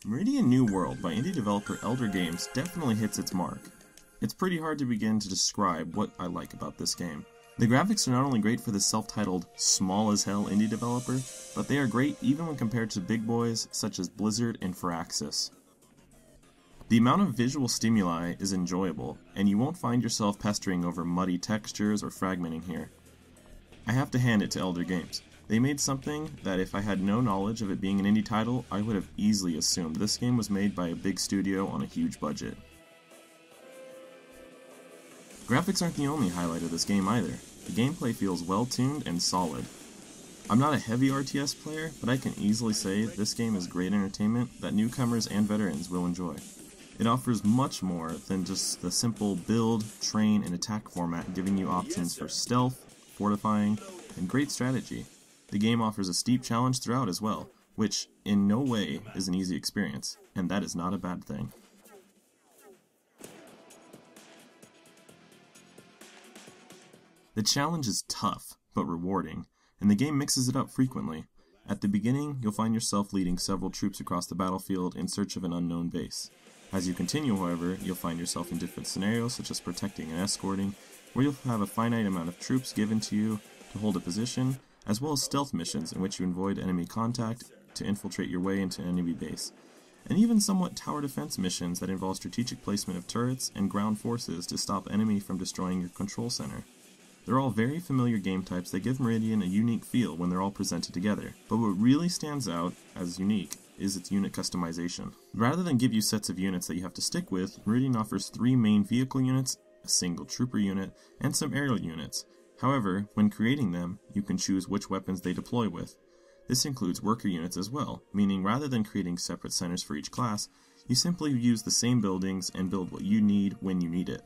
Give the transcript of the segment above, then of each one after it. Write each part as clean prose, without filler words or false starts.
Meridian New World by indie developer Elder Games definitely hits its mark. It's pretty hard to begin to describe what I like about this game. The graphics are not only great for the self-titled, small-as-hell indie developer, but they are great even when compared to big boys such as Blizzard and Firaxis. The amount of visual stimuli is enjoyable, and you won't find yourself pestering over muddy textures or fragmenting here. I have to hand it to Elder Games. They made something that if I had no knowledge of it being an indie title, I would have easily assumed this game was made by a big studio on a huge budget. Graphics aren't the only highlight of this game either. The gameplay feels well-tuned and solid. I'm not a heavy RTS player, but I can easily say this game is great entertainment that newcomers and veterans will enjoy. It offers much more than just the simple build, train, and attack format, giving you options for stealth, fortifying, and great strategy. The game offers a steep challenge throughout as well, which in no way is an easy experience, and that is not a bad thing. The challenge is tough, but rewarding, and the game mixes it up frequently. At the beginning, you'll find yourself leading several troops across the battlefield in search of an unknown base. As you continue, however, you'll find yourself in different scenarios such as protecting and escorting, where you'll have a finite amount of troops given to you to hold a position, as well as stealth missions in which you avoid enemy contact to infiltrate your way into an enemy base, and even somewhat tower defense missions that involve strategic placement of turrets and ground forces to stop enemy from destroying your control center. They're all very familiar game types that give Meridian a unique feel when they're all presented together, but what really stands out as unique is its unit customization. Rather than give you sets of units that you have to stick with, Meridian offers 3 main vehicle units, a single trooper unit, and some aerial units. However, when creating them, you can choose which weapons they deploy with. This includes worker units as well, meaning rather than creating separate centers for each class, you simply use the same buildings and build what you need when you need it.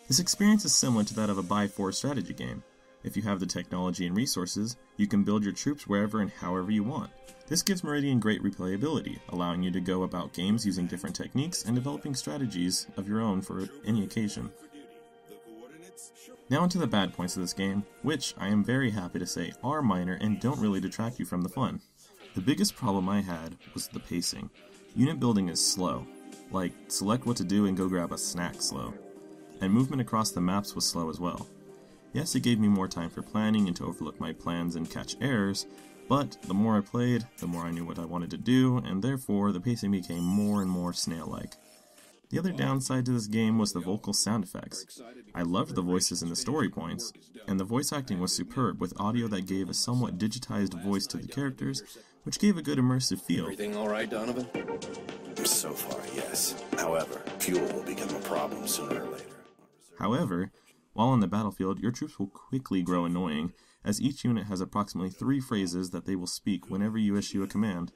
This experience is similar to that of a buy-4 strategy game. If you have the technology and resources, you can build your troops wherever and however you want. This gives Meridian great replayability, allowing you to go about games using different techniques and developing strategies of your own for any occasion. Now onto the bad points of this game, which I am very happy to say are minor and don't really detract you from the fun. The biggest problem I had was the pacing. Unit building is slow, like select what to do and go grab a snack slow. And movement across the maps was slow as well. Yes, it gave me more time for planning and to overlook my plans and catch errors, but the more I played, the more I knew what I wanted to do, and therefore the pacing became more and more snail-like. The other downside to this game was the vocal sound effects. I loved the voices and the story points, and the voice acting was superb with audio that gave a somewhat digitized voice to the characters, which gave a good immersive feel. Everything all right, Donovan? So far, yes. However, fuel will become a problem sooner or later. However, while on the battlefield, your troops will quickly grow annoying, as each unit has approximately 3 phrases that they will speak whenever you issue a command.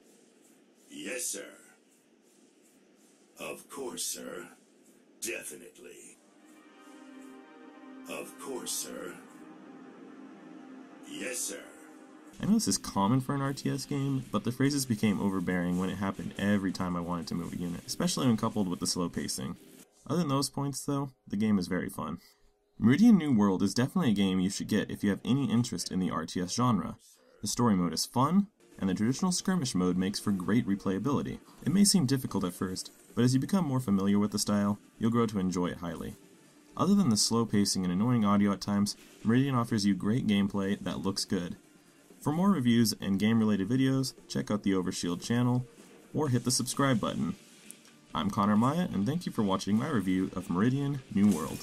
Yes, sir. Of course, sir. Definitely. Of course, sir. Yes, sir. I know this is common for an RTS game, but the phrases became overbearing when it happened every time I wanted to move a unit, especially when coupled with the slow pacing. Other than those points though, the game is very fun. Meridian New World is definitely a game you should get if you have any interest in the RTS genre. The story mode is fun, and the traditional skirmish mode makes for great replayability. It may seem difficult at first, but as you become more familiar with the style, you'll grow to enjoy it highly. Other than the slow pacing and annoying audio at times, Meridian offers you great gameplay that looks good. For more reviews and game-related videos, check out the Overshield channel, or hit the subscribe button. I'm Connor Maya, and thank you for watching my review of Meridian New World.